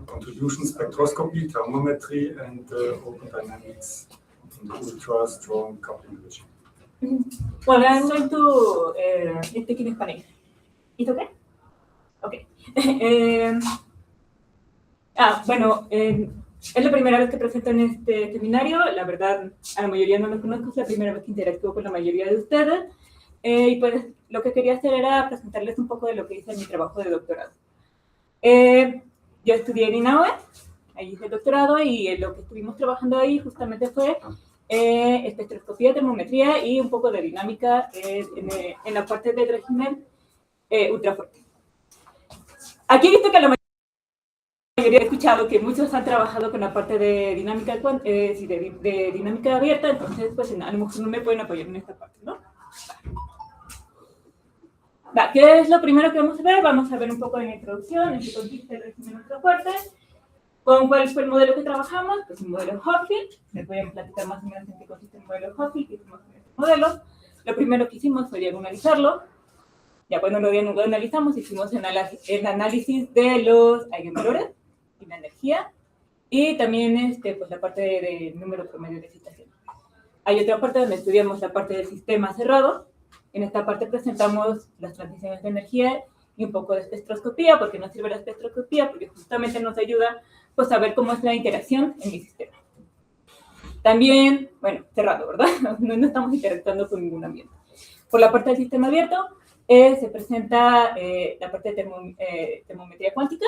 contribution spectroscopy, thermometry, and open dynamics in the ultra strong coupling regime. Well, I'm going to speak in Spanish. ¿It's okay? Okay. Bueno, es la primera vez que presento en este seminario. La verdad, a la mayoría no los conozco, es la primera vez que interactúo con la mayoría de ustedes. Y pues lo que quería hacer era presentarles un poco de lo que hice en mi trabajo de doctorado. Yo estudié en INAOE, ahí hice el doctorado, y lo que estuvimos trabajando ahí justamente fue espectroscopía, termometría y un poco de dinámica en la parte del régimen ultrafuerte. Aquí he visto que la mayoría he escuchado que muchos han trabajado con la parte de dinámica, de dinámica abierta, entonces pues a lo mejor no me pueden apoyar en esta parte, ¿no? ¿Qué es lo primero que vamos a ver? Vamos a ver un poco en la introducción, en qué consiste el régimen ultrafuerte, con cuál fue el modelo que trabajamos, pues el modelo Hochschild. Les voy a platicar más o menos en qué consiste el modelo Hochschild que hicimos en este modelo. Lo primero que hicimos fue diagonalizarlo. Ya cuando lo analizamos, hicimos el análisis de los eigenvalores y la energía, y también pues la parte de número promedio de excitación. Hay otra parte donde estudiamos la parte del sistema cerrado. En esta parte presentamos las transiciones de energía y un poco de espectroscopía. ¿Por qué nos sirve la espectroscopía? Porque justamente nos ayuda pues, a ver cómo es la interacción en mi sistema. También, bueno, cerrado, ¿verdad? No estamos interactuando con ningún ambiente. Por la parte del sistema abierto, se presenta la parte de termometría cuántica,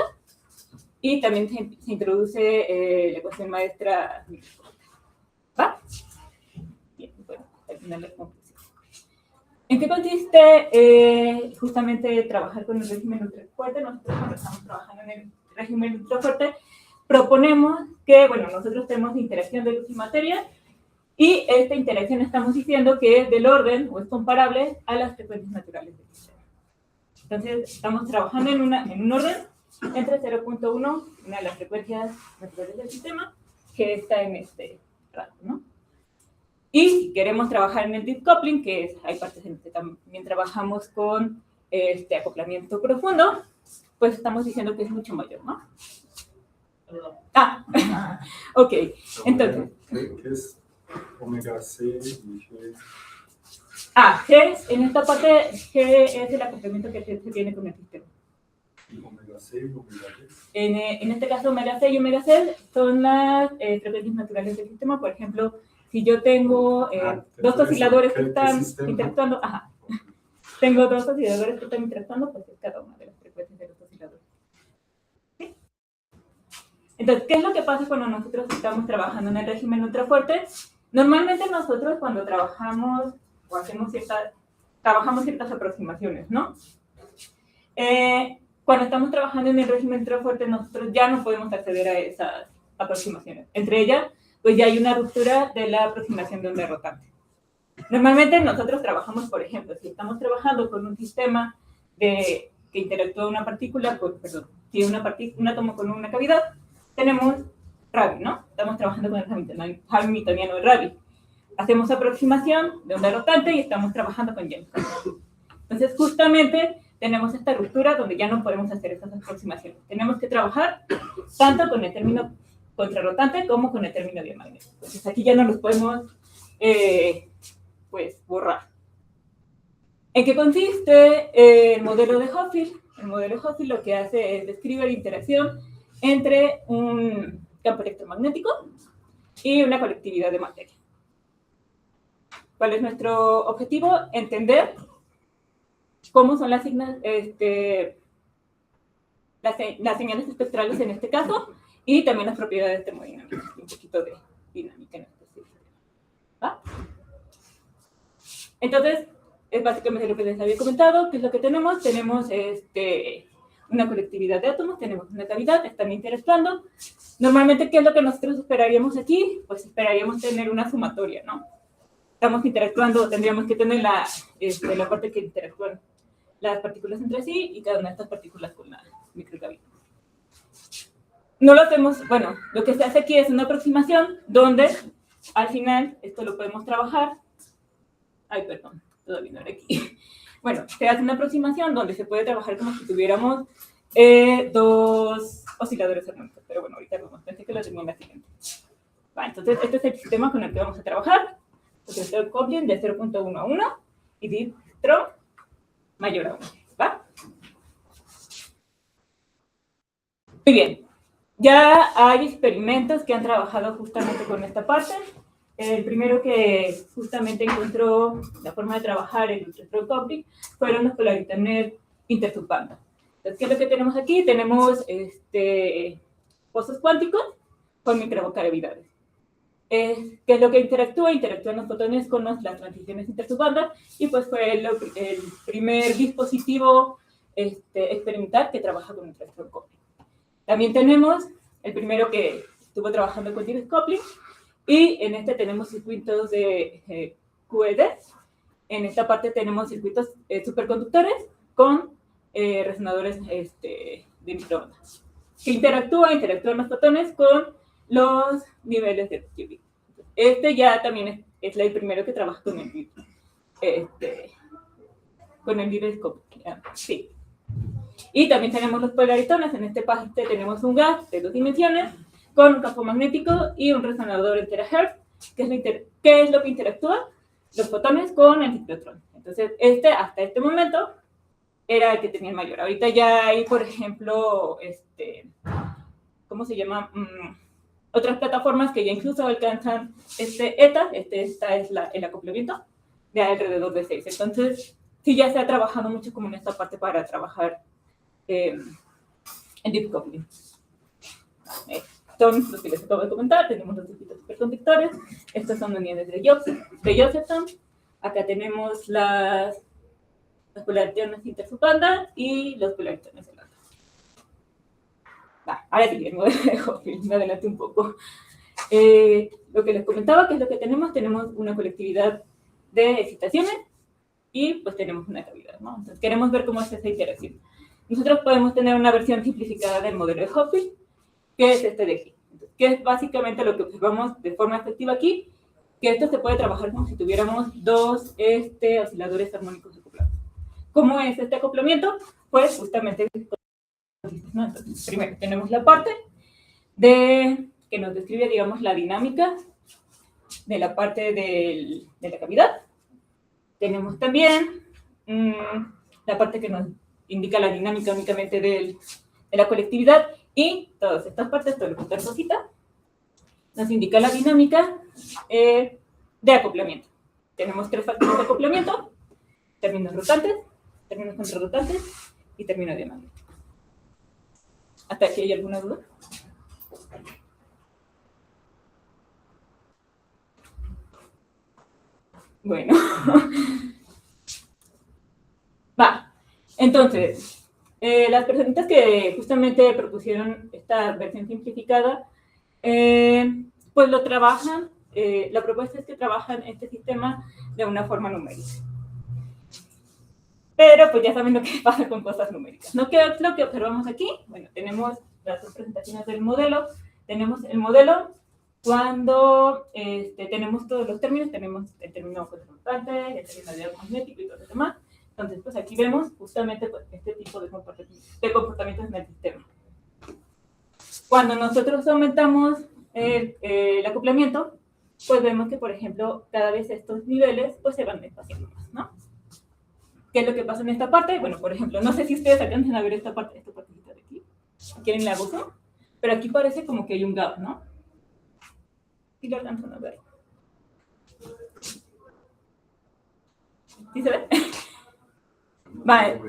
y también se introduce la ecuación maestra. ¿Va? Bien, bueno, al final la conclusión. ¿En qué consiste justamente trabajar con el régimen ultrafuerte? Nosotros cuando estamos trabajando en el régimen ultrafuerte proponemos que, bueno, nosotros tenemos interacción de luz y materia, y esta interacción estamos diciendo que es del orden o es comparable a las frecuencias naturales del sistema. Entonces, estamos trabajando en un orden entre 0.1, una de las frecuencias naturales del sistema, que está en este rango, ¿no? Y si queremos trabajar en el deep coupling, que es, hay partes en que también trabajamos con acoplamiento profundo, pues estamos diciendo que es mucho mayor, ¿no? Ok, entonces. ¿Qué es omega C y G? G, en esta parte, G es el acoplamiento que se tiene con el sistema. ¿Y omega C y omega D? En este caso, omega C y omega C son las frecuencias naturales del sistema. Por ejemplo, si yo tengo dos osciladores que están interactuando, tengo dos osciladores que están interactuando, pues es cada una de las frecuencias de los osciladores. ¿Sí? Entonces, ¿qué es lo que pasa cuando nosotros estamos trabajando en el régimen ultrafuerte? Normalmente nosotros cuando trabajamos o trabajamos ciertas aproximaciones, ¿no? Cuando estamos trabajando en el régimen ultrafuerte, nosotros ya no podemos acceder a esas aproximaciones. Entre ellas, pues ya hay una ruptura de la aproximación de onda rotante. Normalmente nosotros trabajamos, por ejemplo, si estamos trabajando con un sistema que interactúa una partícula, si un átomo con una cavidad, tenemos Rabi, ¿no? Estamos trabajando con el Hamiltoniano de Rabi. Hacemos aproximación de onda rotante y estamos trabajando con James. Entonces, justamente, tenemos esta ruptura donde ya no podemos hacer esas aproximaciones. Tenemos que trabajar tanto con el término contrarrotante como con el término diamagnético. Entonces, aquí ya no los podemos, borrar. ¿En qué consiste el modelo de Hochschild? El modelo de Hochschild lo que hace es describir la interacción entre un campo electromagnético y una colectividad de materia. ¿Cuál es nuestro objetivo? Entender cómo son las señales espectrales en este caso, y también las propiedades termodinámicas, un poquito de dinámica en este sistema. ¿Va? Entonces, es básicamente lo que les había comentado. ¿Qué es lo que tenemos? Tenemos una colectividad de átomos, tenemos una cavidad, están interactuando. Normalmente, ¿qué es lo que nosotros esperaríamos aquí? Pues esperaríamos tener una sumatoria, ¿no? Estamos interactuando, tendríamos que tener la parte que interactúan las partículas entre sí y cada una de estas partículas con la microcavidad. No lo hacemos, bueno, lo que se hace aquí es una aproximación donde al final esto lo podemos trabajar. Ay, perdón, todavía no era aquí. Bueno, se hace una aproximación donde se puede trabajar como si tuviéramos dos osciladores armónicos. Pero bueno, ahorita vamos, pensé que lo tenía en la siguiente. Va, entonces, este es el sistema con el que vamos a trabajar. Entonces, el coupling de 0.1 a 1 y diptro mayor a 1. ¿Va? Muy bien. Ya hay experimentos que han trabajado justamente con esta parte. El primero que justamente encontró la forma de trabajar el electrocoupling fueron los Polar-Ethernet intersubbanda. Entonces, ¿qué es lo que tenemos aquí? Tenemos pozos cuánticos con microcavidades. ¿Qué es lo que interactúa? Interactúan los fotones con las transiciones intersubbandas y pues fue el primer dispositivo experimental que trabaja con el electrocoupling. También tenemos el primero que estuvo trabajando con direct coupling y en este tenemos circuitos de QED. En esta parte tenemos circuitos superconductores con resonadores de microondas que interactúan los fotones con los niveles de qubit. Este ya también es el primero que trabaja con el direct coupling. Sí. Y también tenemos los polaritones. En este parte tenemos un gas de 2 dimensiones con un campo magnético y un resonador en terahertz, ¿qué es lo que interactúa? Los fotones con el ciclotrón. Entonces, hasta este momento era el que tenía el mayor. Ahorita ya hay, por ejemplo, ¿cómo se llama? Otras plataformas que ya incluso alcanzan ETA, esta es el acoplamiento, de alrededor de 6. Entonces, sí ya se ha trabajado mucho como en esta parte para trabajar en deep coupling. Son los que les acabo de comentar. Tenemos los circuitos superconductores. Estos son uniones de Josephson. Acá tenemos las polaritones intersubbandas y los polaritones en lambda. Ahora sí, el modelo de Hopfield, me adelanté un poco. Lo que les comentaba, que es lo que tenemos una colectividad de excitaciones y pues tenemos una cavidad, ¿no? Entonces queremos ver cómo es esa interacción. Nosotros podemos tener una versión simplificada del modelo de Hopfield, que es este de aquí, que es básicamente lo que observamos de forma efectiva aquí, que esto se puede trabajar como si tuviéramos dos osciladores armónicos acoplados. ¿Cómo es este acoplamiento? Pues justamente, ¿no? Entonces, primero tenemos la parte que nos describe, digamos, la dinámica de la parte de la cavidad. Tenemos también la parte que nos indica la dinámica únicamente de la colectividad y todas estas partes, todo lo que está rosita, nos indica la dinámica de acoplamiento. Tenemos 3 factores de acoplamiento: términos rotantes, términos contrarrotantes y términos diamagnéticos. ¿Hasta aquí hay alguna duda? Bueno. Va. Entonces, las personitas que justamente propusieron esta versión simplificada, pues lo trabajan, la propuesta es que trabajan este sistema de una forma numérica. Pero pues ya saben lo que pasa con cosas numéricas, ¿no? ¿Qué es lo que observamos aquí? Bueno, tenemos las dos presentaciones del modelo. Tenemos el modelo cuando tenemos todos los términos, tenemos el término contrarrotante, el término diamagnético y todo lo demás. Entonces, pues aquí vemos justamente pues, este tipo de comportamientos en el sistema. Cuando nosotros aumentamos el acoplamiento, pues vemos que, por ejemplo, cada vez estos niveles pues se van despaciando más, ¿no? ¿Qué es lo que pasa en esta parte? Bueno, por ejemplo, no sé si ustedes alcanzan a ver esta partecita de aquí. ¿Quieren la uso? Pero aquí parece como que hay un gap, ¿no? ¿Sí lo alcanzan a ver? ¿Sí se ve? Vale.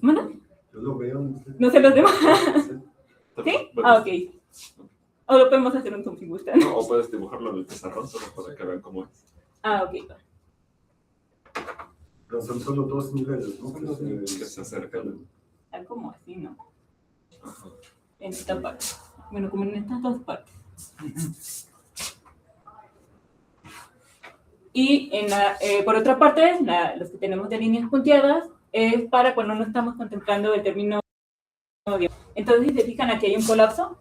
¿Bueno? Yo lo veo. ¿No se los demás? ¿Sí? Ah, ok. O lo podemos hacer un zoom si gustan. No, o puedes dibujarlo en el pizarrón solo para que vean cómo es. Ah, ok. Pero son solo 2 niveles, ¿no? Que se acercan. Como así, ¿no? Ajá. En esta parte. Bueno, como en estas dos partes. Y por otra parte, los que tenemos de líneas punteadas es para cuando no estamos contemplando el término. Entonces, si se fijan, aquí hay un colapso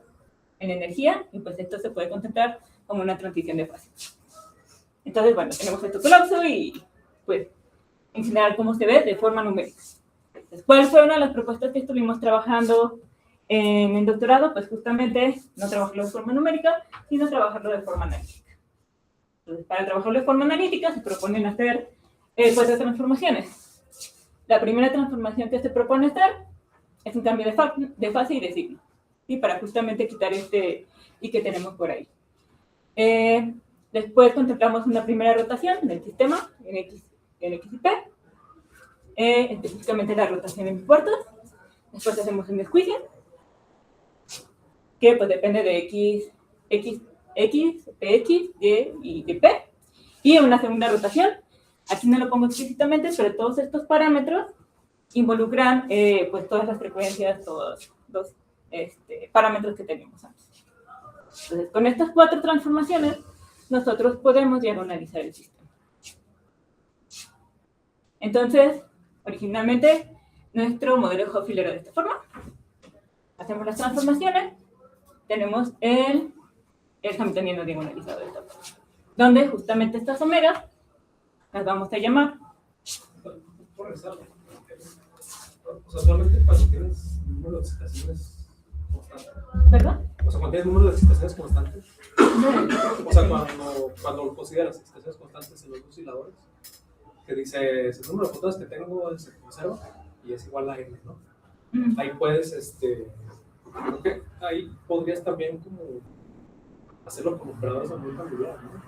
en energía y pues esto se puede contemplar como una transición de fase. Entonces, bueno, tenemos este colapso y pues en general cómo se ve de forma numérica. Entonces, ¿cuál fue una de las propuestas que estuvimos trabajando en el doctorado? Pues justamente no trabajarlo de forma numérica, sino trabajarlo de forma analítica. Entonces, para trabajarlo de forma analítica se proponen hacer 4 transformaciones. La primera transformación que se propone hacer es un cambio de fase y de signo, ¿sí? Para justamente quitar este y que tenemos por ahí. Después contemplamos una primera rotación del sistema en X y P, específicamente la rotación en puertos. Después hacemos un desjuicio, que pues depende de X, PX, Y y de P. Y una segunda rotación, aquí no lo pongo explícitamente, pero todos estos parámetros involucran pues todas las frecuencias, todos los parámetros que teníamos antes. Entonces, con estas 4 transformaciones, nosotros podemos diagonalizar el sistema. Entonces, originalmente, nuestro modelo de Hopfield era de esta forma. Hacemos las transformaciones, tenemos el hamiltoniano diagonalizado de esta forma, donde justamente estas omegas las vamos a llamar. O sea, solamente cuando tienes número de excitaciones constantes. ¿Verdad? O sea, cuando tienes número de excitaciones constantes. O sea, cuando consideras excitaciones constantes en los osciladores, que dice, el número de fotones que tengo se conserva y es igual a n, ¿no? Ahí puedes, creo que ahí podrías también como hacerlo con operadores de muy angular, ¿no?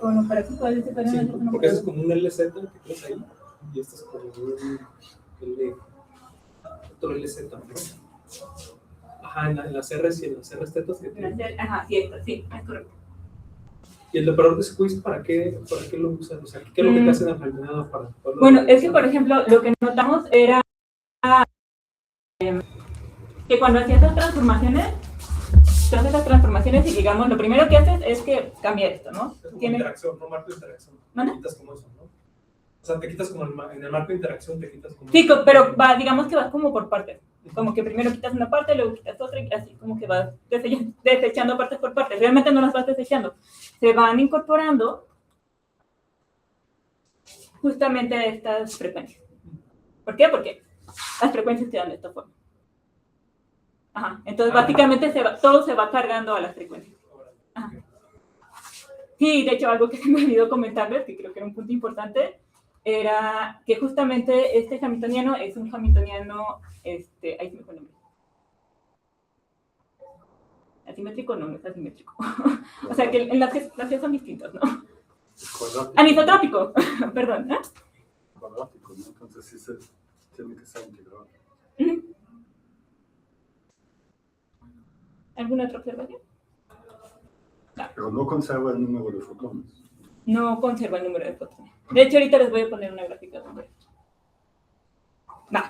Bueno, para que puedas separar. Sí, porque eso es como un LZ que tienes ahí y este es como un otro LZ, ¿no? Ajá, en las R's y en las R's tetas que tienen. Ajá, sí, esto, sí, es correcto. ¿Y el operador de squeeze para qué lo usan? O sea, ¿qué es lo que te hacen al para poderlo? Bueno, es que, por ejemplo, lo que notamos era que cuando hacías las transformaciones, todas esas transformaciones, y digamos, lo primero que haces es que cambia esto, ¿no? Es como Tienes... interacción, no marco de interacción. ¿Vale? Te quitas como eso, ¿no? O sea, te quitas como en el marco de interacción, te quitas como... Sí, pero digamos que vas como por partes. Como que primero quitas una parte, luego quitas otra, y así como que vas desechando partes por partes. Realmente no las vas desechando. Se van incorporando justamente a estas frecuencias. ¿Por qué? Porque las frecuencias quedan de esta forma. Ajá. Entonces, básicamente, todo se va cargando a las frecuencias. Ajá. Sí, de hecho, algo que se me olvidó comentarles, que creo que era un punto importante, era que justamente este hamiltoniano es un hamiltoniano, ahí se me fue el nombre. Asimétrico no es asimétrico. O sea, que en las que son distintos, ¿no? Anisotrópico, perdón. ¿Eh? Cuadrático, ¿no? Entonces sí se tiene que ser integrado. ¿Alguna otra observación? No. Pero no conserva el número de fotones. No conserva el número de fotones. De hecho, ahorita les voy a poner una gráfica sobre esto.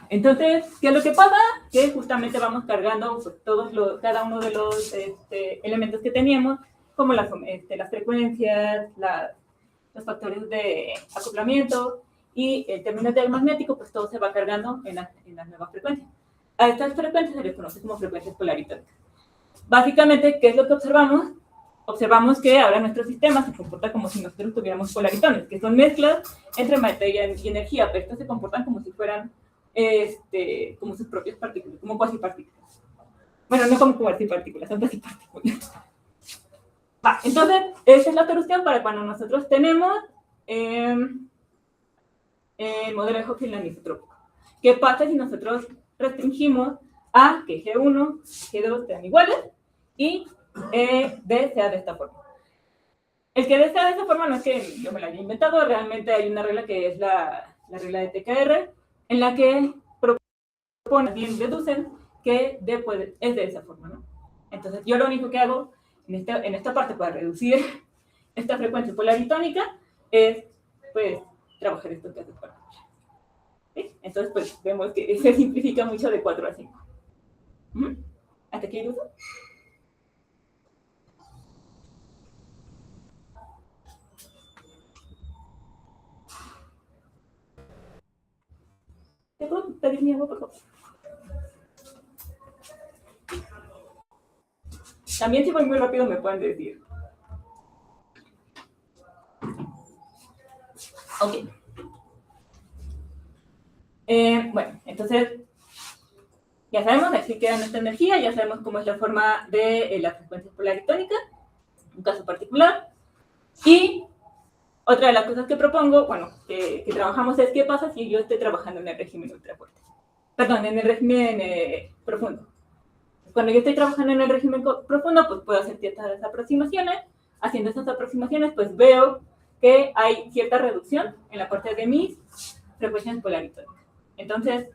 Entonces, ¿qué es lo que pasa? Que justamente vamos cargando pues, cada uno de los elementos que teníamos, como las frecuencias, los factores de acoplamiento y el término diamagnético, pues todo se va cargando en las nuevas frecuencias. A estas frecuencias se les conoce como frecuencias polaritónicas. Básicamente, ¿qué es lo que observamos? Observamos que ahora nuestro sistema se comporta como si nosotros tuviéramos polaritones, que son mezclas entre materia y energía, pero estos se comportan como si fueran como sus propias partículas, como cuasipartículas. Bueno, no como cuasipartículas, son cuasipartículas. Entonces, esta es la solución para cuando nosotros tenemos el modelo de Hopfield anisotrópico. ¿Qué pasa si nosotros restringimos a que G1, G2 sean iguales y D sea de esta forma? El que D sea de esta forma no es que yo me la haya inventado, realmente hay una regla que es la regla de TKR, en la que proponen, bien deducen que D es de esa forma, ¿no? Entonces, yo lo único que hago en esta parte para reducir esta frecuencia polaritónica es, pues, trabajar estos casos para ¿sí? Entonces, pues, vemos que se simplifica mucho de 4 a 5. ¿Hasta aquí el uso? ¿Te puedo pedir mi agua, por favor? También si voy muy rápido me pueden decir. Ok. Bueno, entonces, ya sabemos, aquí queda nuestra energía, ya sabemos cómo es la forma de la frecuencia polar y tónica, un caso particular. Y otra de las cosas que propongo, bueno, que trabajamos es qué pasa si yo estoy trabajando en el régimen ultrafuerte. Perdón, en el régimen profundo. Cuando yo estoy trabajando en el régimen profundo, pues puedo hacer ciertas aproximaciones. Haciendo esas aproximaciones, pues veo que hay cierta reducción en la parte de mis frecuencias polar y tónica. Entonces,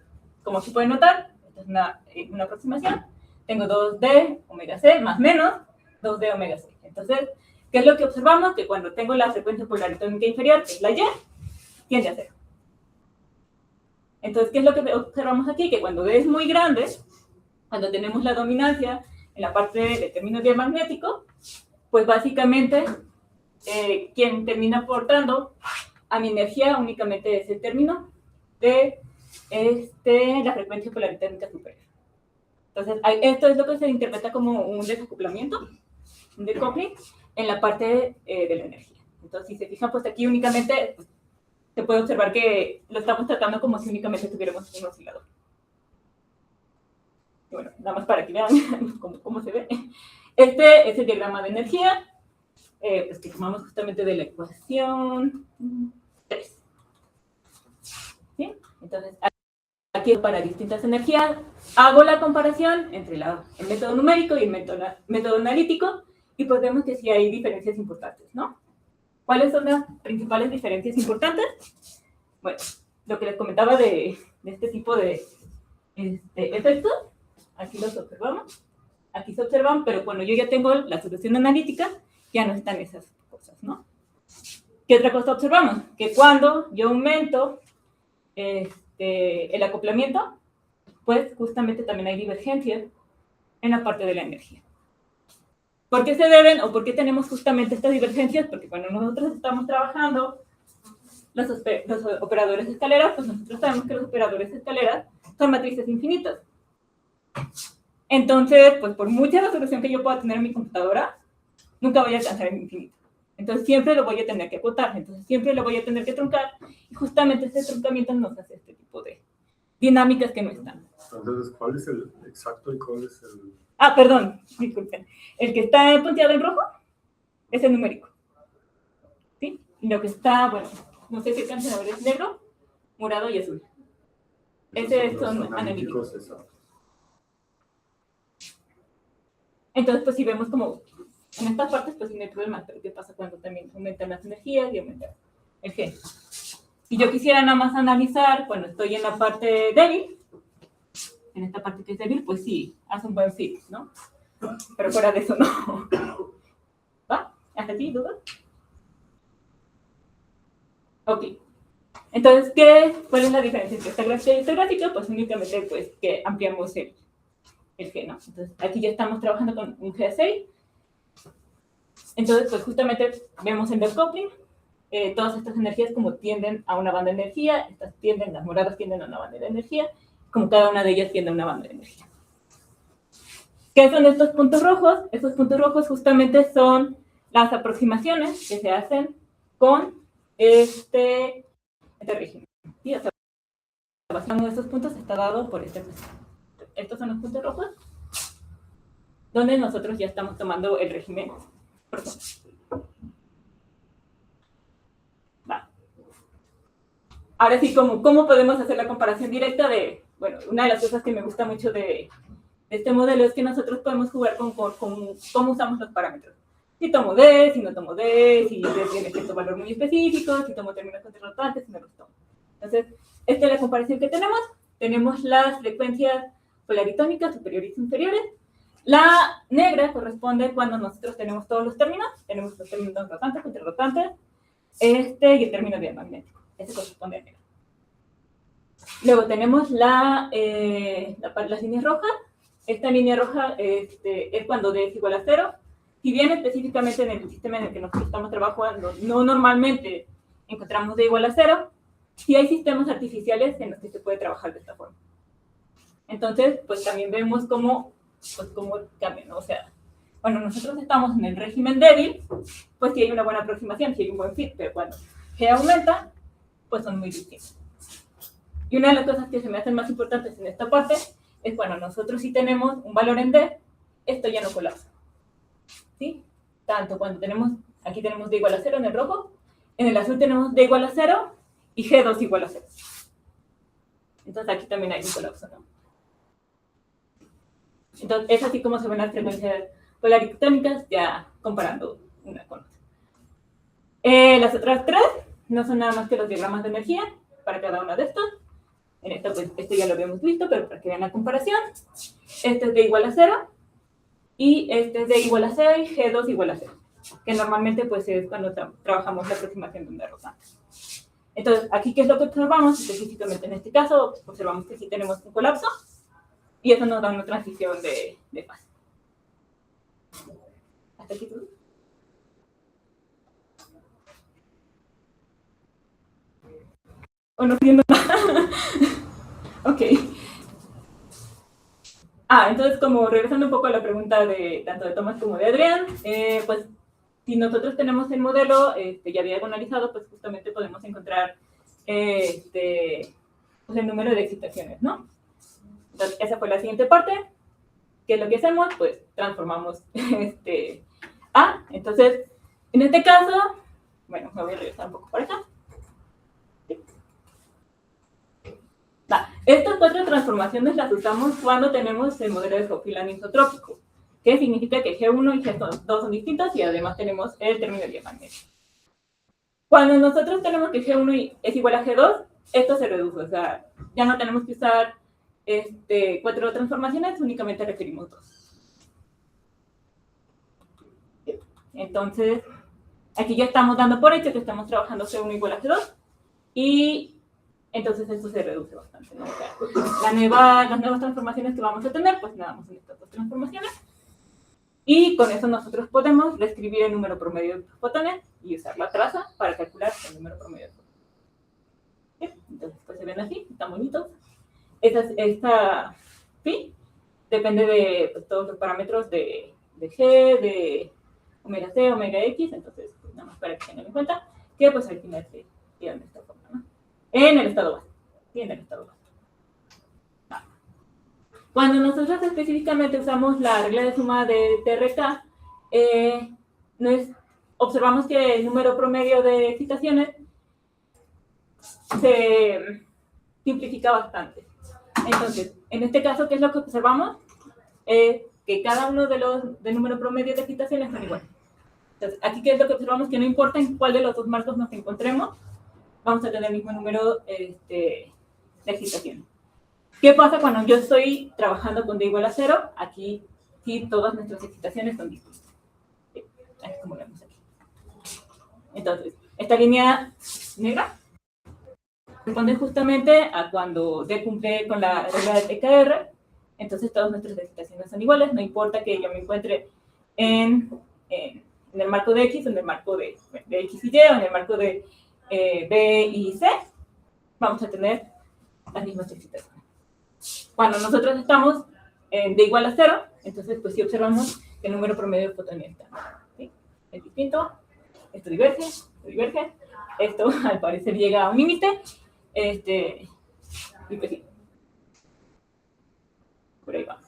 como se puede notar, esta es una aproximación. Tengo 2D omega C más menos 2D omega C. Entonces, ¿qué es lo que observamos? Que cuando tengo la frecuencia polar y tónica inferior, que es la Y, tiende a 0. Entonces, ¿qué es lo que observamos aquí? Que cuando D es muy grande, cuando tenemos la dominancia en la parte del término diamagnético, pues básicamente quien termina aportando a mi energía únicamente es el término de la frecuencia polar y tónica superior. Entonces, esto es lo que se interpreta como un desacoplamiento, un decoupling, en la parte de la energía. Entonces, si se fijan, pues aquí únicamente pues, se puede observar que lo estamos tratando como si únicamente tuviéramos un oscilador. Y bueno, nada más para que vean cómo se ve. Este es el diagrama de energía, pues que tomamos justamente de la ecuación 3. ¿Sí? Entonces, aquí para distintas energías, hago la comparación entre el método numérico y el método analítico, y pues vemos que sí hay diferencias importantes, ¿no? ¿Cuáles son las principales diferencias importantes? Bueno, lo que les comentaba de este tipo de efectos, aquí los observamos, aquí se observan, pero cuando yo ya tengo la solución analítica, ya no están esas cosas, ¿no? ¿Qué otra cosa observamos? Que cuando yo aumento el acoplamiento, pues justamente también hay divergencias en la parte de la energía. ¿Por qué se deben o por qué tenemos justamente estas divergencias? Porque cuando nosotros estamos trabajando los operadores de escaleras, pues nosotros sabemos que los operadores de escaleras son matrices infinitas. Entonces, pues por mucha resolución que yo pueda tener en mi computadora, nunca voy a alcanzar el infinito. Entonces siempre lo voy a tener que acotar, entonces siempre lo voy a tener que truncar, y justamente este truncamiento nos hace este tipo de dinámicas que no están. Entonces, ¿cuál es el exacto y cuál es el...? Ah, perdón, disculpen. El que está punteado en rojo es el numérico. ¿Sí? Y lo que está, bueno, no sé si alcanzan a ver, es negro, morado y azul. Ese son analíticos. Entonces, pues si vemos como en estas partes, pues sí no hay problema, pero ¿qué pasa cuando también aumentan las energías y aumentan el G? Si yo quisiera nada más analizar cuando estoy en la parte débil, en esta parte que es débil, pues sí, hace un buen fit, ¿no? Pero fuera de eso no. ¿Va? ¿Hasta aquí, duda? Ok. Entonces, ¿cuál es la diferencia entre esta gráfica y esta gráfica? Pues únicamente pues, que ampliamos el G, ¿no? Entonces, aquí ya estamos trabajando con un G6. Entonces, pues justamente vemos en decoupling, todas estas energías como tienden a una banda de energía, las moradas tienden a una banda de energía, como cada una de ellas tiende a una banda de energía. ¿Qué son estos puntos rojos? Estos puntos rojos justamente son las aproximaciones que se hacen con este régimen. ¿Sí? O sea, uno de estos puntos está dado por este régimen. Estos son los puntos rojos, donde nosotros ya estamos tomando el régimen profundo. Va. Ahora sí, ¿cómo podemos hacer la comparación directa de, bueno, una de las cosas que me gusta mucho de este modelo es que nosotros podemos jugar con cómo usamos los parámetros. Si tomo D, si no tomo D, si D tiene cierto valor muy específico, si tomo términos contrarrotantes, si no los tomo. Entonces, esta es la comparación que tenemos. Tenemos las frecuencias polaritónicas superiores e inferiores. La negra corresponde cuando nosotros tenemos todos los términos. Tenemos los términos rotantes, contrarrotantes, y el término diamagnético. Ese corresponde a negro. Luego tenemos las líneas rojas. Esta línea roja es cuando D es igual a 0. Si bien específicamente en el sistema en el que nosotros estamos trabajando, no normalmente encontramos D igual a 0, sí hay sistemas artificiales en los que se puede trabajar de esta forma. Entonces, pues también vemos cómo cambian, ¿no? O sea, cuando nosotros estamos en el régimen débil, pues sí hay una buena aproximación, sí hay un buen fit, pero cuando G aumenta, pues son muy distintos. Y una de las cosas que se me hacen más importantes en esta parte es cuando nosotros sí tenemos un valor en D, esto ya no colapsa. ¿Sí? Tanto cuando tenemos, aquí tenemos D igual a 0 en el rojo, en el azul tenemos D igual a 0 y G2 igual a 0. Entonces aquí también hay un colapso, ¿no? Entonces es así como se ven las frecuencias polaritónicas ya comparando una con otra. Las otras tres no son nada más que los diagramas de energía para cada una de estas. En esta, pues, este ya lo habíamos visto, pero para que vean la comparación. Este es D igual a 0 y este es D igual a 6, G2 igual a 0, que normalmente pues es cuando trabajamos la aproximación de onda rotante. Entonces, aquí, ¿qué es lo que observamos? Específicamente en este caso, observamos que sí tenemos un colapso y eso nos da una transición de fase. ¿Hasta aquí todo? ¿O no entiendo nada? Ok. Entonces, como regresando un poco a la pregunta de tanto de Tomás como de Adrián, pues si nosotros tenemos el modelo ya diagonalizado, pues justamente podemos encontrar pues el número de excitaciones, ¿no? Entonces, esa fue la siguiente parte. ¿Qué es lo que hacemos? Pues transformamos entonces, en este caso, bueno, me voy a regresar un poco para acá. Estas cuatro transformaciones las usamos cuando tenemos el modelo de Schofield anisotrópico, que significa que G1 y G2 son distintos y además tenemos el término diamagnético. Cuando nosotros tenemos que G1 es igual a G2, esto se reduce, o sea, ya no tenemos que usar cuatro transformaciones, únicamente requerimos dos. Entonces, aquí ya estamos dando por hecho que estamos trabajando G1 igual a G2 y entonces esto se reduce bastante, ¿no? O sea, las nuevas transformaciones que vamos a tener, pues nada más en estas dos transformaciones. Y con eso nosotros podemos reescribir el número promedio de fotones y usar la traza para calcular el número promedio de fotones. ¿Sí? Entonces, pues se ven así, están bonitos. Esta phi depende de pues, todos los parámetros de G, de omega C, omega X, entonces, pues nada más para que tengan en cuenta que pues al final se quedan de esta forma, ¿no? En el estado base. Sí, en el estado base. Cuando nosotros específicamente usamos la regla de suma de TRK, observamos que el número promedio de excitaciones se simplifica bastante. Entonces, en este caso, ¿qué es lo que observamos? Que cada uno del número promedio de excitaciones son iguales. Entonces, aquí, ¿qué es lo que observamos? Que no importa en cuál de los dos marcos nos encontremos, vamos a tener el mismo número de excitaciones. ¿Qué pasa cuando yo estoy trabajando con D igual a 0? Aquí sí todas nuestras excitaciones son distintas. Así como lo vemos aquí. Entonces, esta línea negra responde justamente a cuando D cumple con la regla de TKR, entonces todas nuestras excitaciones son iguales, no importa que yo me encuentre en el marco de X, en el marco de X y Y, o en el marco de B y C, vamos a tener las mismas excitaciones. Cuando nosotros estamos en D igual a 0, entonces pues sí observamos que el número promedio de fotones está, ¿sí? Es distinto, esto diverge, esto al parecer llega a un límite, y pues sí. Por ahí vamos.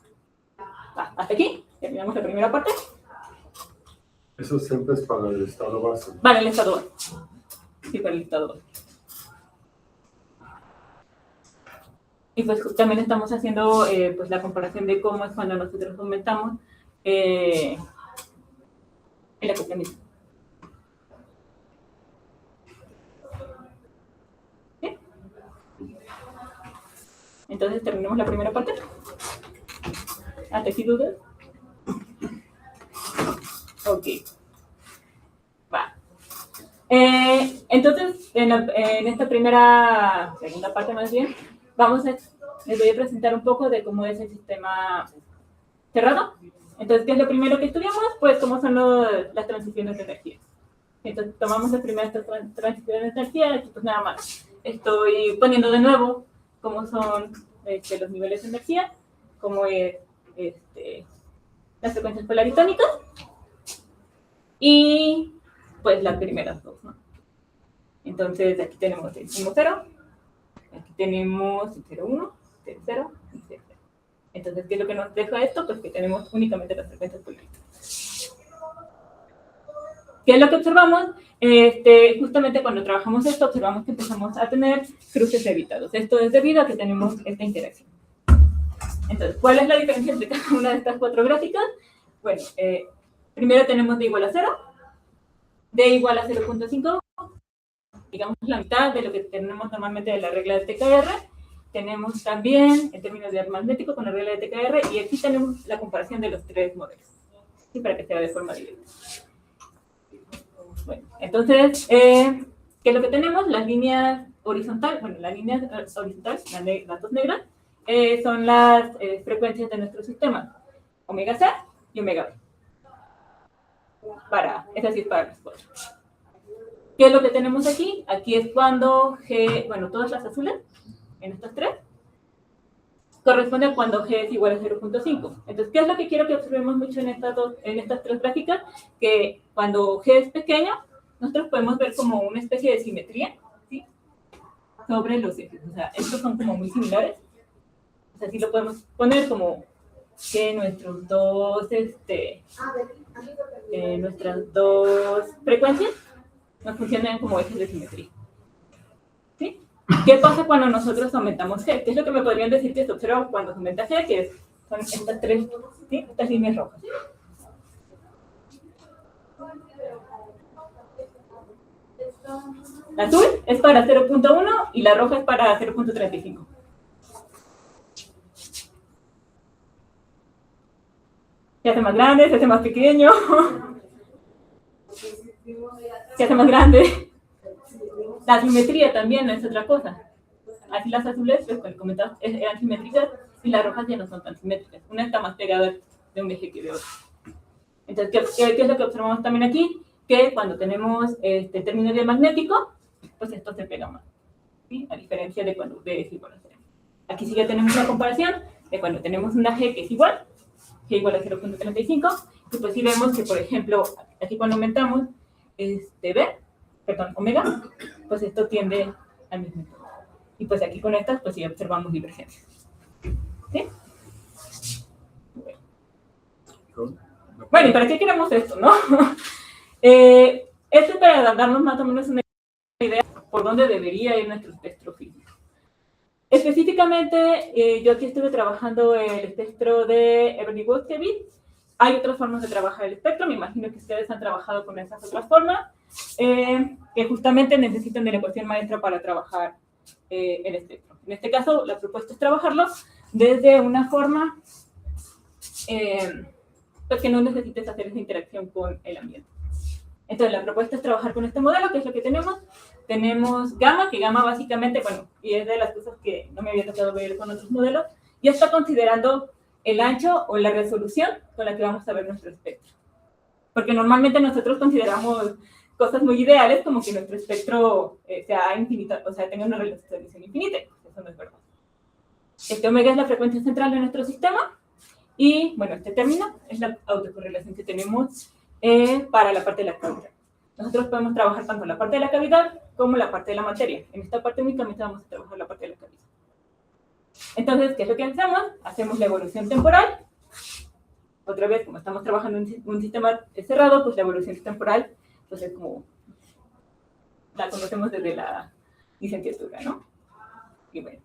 Hasta aquí, terminamos la primera parte. Eso siempre es para el estado base. Vale, el estado base. Sí, para el estado base. Y pues también estamos haciendo pues la comparación de cómo es cuando nosotros aumentamos el acoplamiento. ¿Sí? Entonces terminamos la primera parte. ¿Hasta aquí dudas? Ok. Va. Entonces, en esta segunda parte más bien, les voy a presentar un poco de cómo es el sistema cerrado. Entonces, ¿qué es lo primero que estudiamos? Pues cómo son las transiciones de energía. Entonces, tomamos las primeras transiciones de energía, y pues nada más. Estoy poniendo de nuevo cómo son los niveles de energía, cómo es las frecuencias polaritónicas, y pues las primeras dos, ¿no? Entonces, aquí tenemos el signo 0, Aquí tenemos el 0,1, 0,0 y 0,0. Entonces, ¿qué es lo que nos deja esto? Pues que tenemos únicamente las frecuencias políticas. ¿Qué es lo que observamos? Justamente cuando trabajamos esto, observamos que empezamos a tener cruces evitados. Esto es debido a que tenemos esta interacción. Entonces, ¿cuál es la diferencia entre cada una de estas 4 gráficas? Bueno, primero tenemos d igual a 0, d igual a 0.5, digamos la mitad de lo que tenemos normalmente de la regla de TKR. Tenemos también en términos de magnético con la regla de TKR, y aquí tenemos la comparación de los 3 modelos, ¿sí? Para que sea de forma directa. Bueno, entonces, ¿qué es lo que tenemos? Las líneas horizontales, bueno, las líneas horizontales, las 2 negras, son las frecuencias de nuestro sistema, omega C y omega B. Es decir, para las 4. ¿Qué es lo que tenemos aquí? Aquí es cuando G, bueno, todas las azules, en estas 3, corresponde a cuando G es igual a 0.5. Entonces, ¿qué es lo que quiero que observemos mucho en estas 3 gráficas? Que cuando G es pequeño, nosotros podemos ver como una especie de simetría, ¿sí? Sobre los ejes. O sea, estos son como muy similares. O sea, así lo podemos poner como que nuestras dos frecuencias nos funcionan como ejes de simetría. ¿Sí? ¿Qué pasa cuando nosotros aumentamos G? ¿Qué es lo que me podrían decir que se observa cuando se aumenta G? Que son estas 3, ¿sí? Estas líneas rojas. La azul es para 0.1 y la roja es para 0.35. Se hace más grande, se hace más pequeño, se hace más grande. La simetría también es otra cosa. Así las azules, pues, como comentaba, eran simétricas y las rojas ya no son tan simétricas. Una está más pegada de un eje que de otro. Entonces, ¿qué es lo que observamos también aquí? Que cuando tenemos término de magnético, pues esto se pega más, ¿sí? A diferencia de cuando B es igual a 0. Aquí sí ya tenemos una comparación de cuando tenemos una G que es igual, G igual a 0.35, y pues sí vemos que, por ejemplo, aquí cuando aumentamos omega, pues esto tiende al mismo punto. Y pues aquí con estas, pues sí observamos divergencias. ¿Sí? Bueno, ¿y para qué queremos esto, no? Esto es para darnos más o menos una idea por dónde debería ir nuestro espectro físico. Específicamente, yo aquí estuve trabajando el espectro de Eberly-Wojtowicz. Hay otras formas de trabajar el espectro, me imagino que ustedes han trabajado con esas otras formas, que justamente necesitan de la ecuación maestra para trabajar el espectro. En este caso, la propuesta es trabajarlo desde una forma pues que no necesites hacer esa interacción con el ambiente. Entonces, la propuesta es trabajar con este modelo, que es lo que tenemos. Tenemos gamma, que gamma básicamente, bueno, y es de las cosas que no me había tocado ver con otros modelos, ya está considerando el ancho o la resolución con la que vamos a ver nuestro espectro. Porque normalmente nosotros consideramos cosas muy ideales, como que nuestro espectro sea infinito, o sea, tenga una resolución infinita. Eso no es verdad. Omega es la frecuencia central de nuestro sistema, y, bueno, este término es la autocorrelación que tenemos para la parte de la cavidad. Nosotros podemos trabajar tanto la parte de la cavidad como la parte de la materia. En esta parte únicamente vamos a trabajar la parte de la cavidad. Entonces, ¿qué es lo que hacemos? Hacemos la evolución temporal. Otra vez, como estamos trabajando en un sistema cerrado, pues la evolución temporal, pues es como, la conocemos desde la licenciatura, ¿no? Y bueno.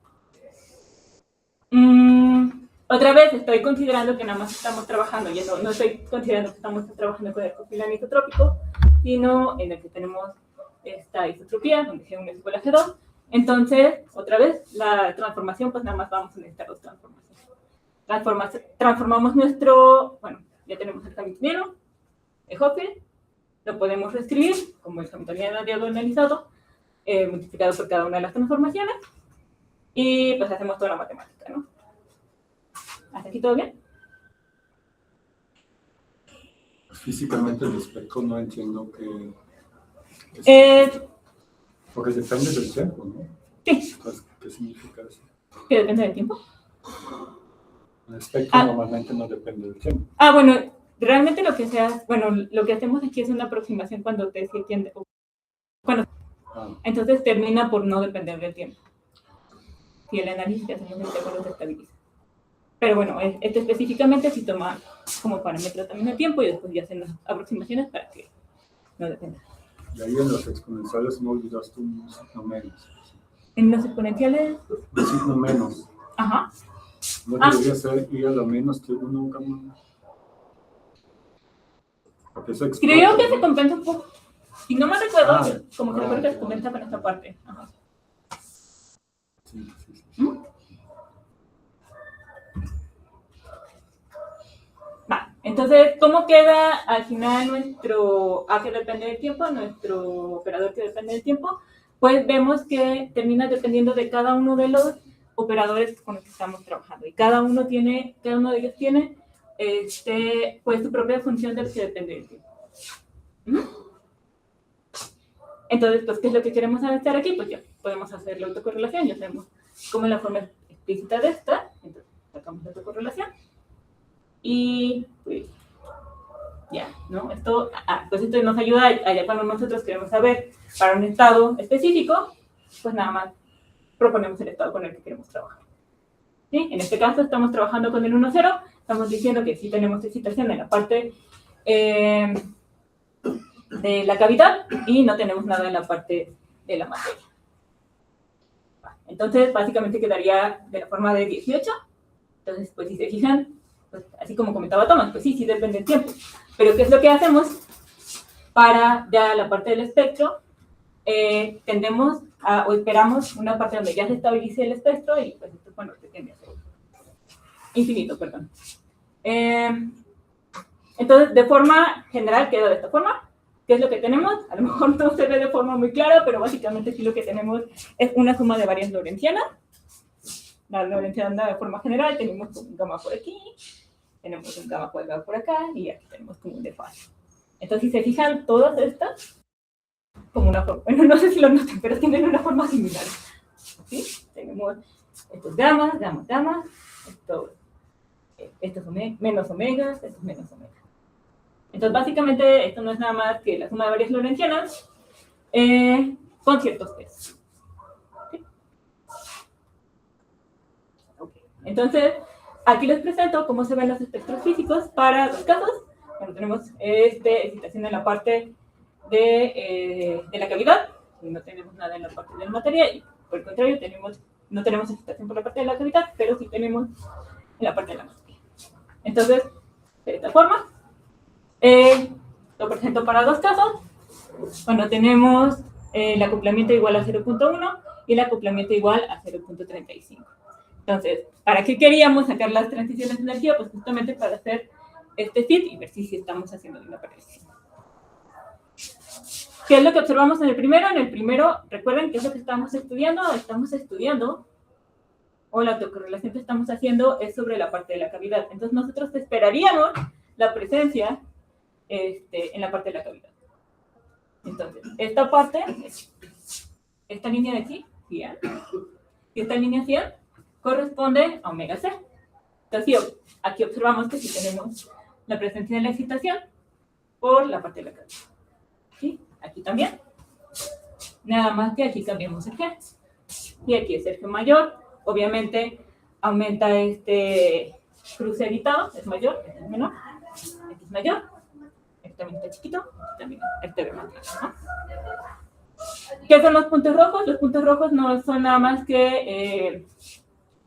Otra vez, estoy considerando que nada más estamos trabajando, y no estoy considerando que estamos trabajando con el perfil anisotrópico, sino en el que tenemos esta isotropía, donde G1 es igual a G2. Entonces, otra vez, la transformación, pues nada más vamos a necesitar dos transformaciones. Transformamos bueno, ya tenemos el hamiltoniano, el Hopfield, lo podemos reescribir como el hamiltoniano diagonalizado, multiplicado por cada una de las transformaciones, y pues hacemos toda la matemática, ¿no? ¿Hasta aquí todo bien? Físicamente el espectro no entiendo que... porque depende del tiempo, ¿no? Sí. Entonces, ¿qué significa eso? ¿Que depende del tiempo? El espectro normalmente no depende del tiempo. Bueno, realmente lo que lo que hacemos aquí es una aproximación cuando se entiende. Bueno, entonces termina por no depender del tiempo. si el análisis que hacemos en este acuerdo se estabiliza. Pero bueno, este específicamente sí toma como parámetro también el tiempo y después ya hacen las aproximaciones para que no dependa. Y ahí en los exponenciales no olvidaste un signo menos. En los exponenciales, Un signo menos. ajá, No debería ser I a la menos que 1 gamma. Porque eso explota, creo que ¿no? se compensa un poco. Si no me recuerdo, como que recuerdo que se ok. compensa con esta parte. Ajá. Sí, sí, sí. Va, entonces, ¿cómo queda al final nuestro A que depende del tiempo, nuestro operador que depende del tiempo? Pues vemos que termina dependiendo de cada uno de los operadores con los que estamos trabajando. Y cada uno de ellos tiene pues su propia función del que depende del tiempo. Entonces, pues, ¿qué es lo que queremos estar aquí? Pues ya podemos hacer la autocorrelación, ya sabemos cómo es la forma explícita de esta. Entonces, sacamos la autocorrelación. Y pues ya, ¿no? Pues esto nos ayuda allá cuando nosotros queremos saber para un estado específico, pues nada más proponemos el estado con el que queremos trabajar. ¿Sí? En este caso estamos trabajando con el 1,0, estamos diciendo que sí tenemos excitación en la parte de la cavidad y no tenemos nada en la parte de la materia. Entonces, básicamente quedaría de la forma de 18. Entonces, pues si se fijan, pues, así como comentaba Tomás, pues sí depende del tiempo. Pero ¿qué es lo que hacemos para ya la parte del espectro? Tendemos o esperamos una parte donde ya se estabilice el espectro y pues esto, bueno, se tiende a ser infinito, perdón. Entonces, de forma general queda de esta forma. ¿Qué es lo que tenemos? A lo mejor no se ve de forma muy clara, pero básicamente aquí lo que tenemos es una suma de varias lorentzianas. La lorentziana anda de forma general, tenemos un gamma por aquí, tenemos un gamma cuadrado por acá y aquí tenemos como un desfase. Entonces, si se fijan, todas estas, como una forma, bueno, no sé si lo notan, pero tienen una forma similar. ¿Sí? Tenemos estos gammas, estos menos omegas, estos menos omegas. Entonces, básicamente, esto no es nada más que la suma de varias lorentzianas con ciertos pesos. ¿Sí? Okay. Entonces, aquí les presento cómo se ven los espectros físicos para dos casos. Bueno, tenemos excitación en la parte de la cavidad, y no tenemos nada en la parte de la materia, y por el contrario, no tenemos excitación por la parte de la cavidad, pero sí tenemos en la parte de la materia. Entonces, de esta forma, lo presento para dos casos. Cuando tenemos el acoplamiento igual a 0.1 y el acoplamiento igual a 0.35. Entonces, ¿para qué queríamos sacar las transiciones de energía? Pues justamente para hacer este fit y ver si estamos haciendo una precisión. ¿Qué es lo que observamos en el primero? En el primero, recuerden qué es lo que estamos estudiando. O la autocorrelación que estamos haciendo es sobre la parte de la cavidad. Entonces, nosotros esperaríamos la presencia en la parte de la cavidad. Entonces, esta parte, esta línea de aquí, 100, y esta línea 100 corresponde a omega C. Entonces, aquí observamos que sí tenemos la presencia de la excitación por la parte de la cavidad. ¿Sí? Aquí también. Nada más que aquí cambiamos el G. Y aquí es el G mayor. Obviamente, aumenta este cruce editado, es mayor, este es menor, este es mayor. Este también está chiquito, también este ve más grande, ¿no? ¿Qué son los puntos rojos? Los puntos rojos no son nada más que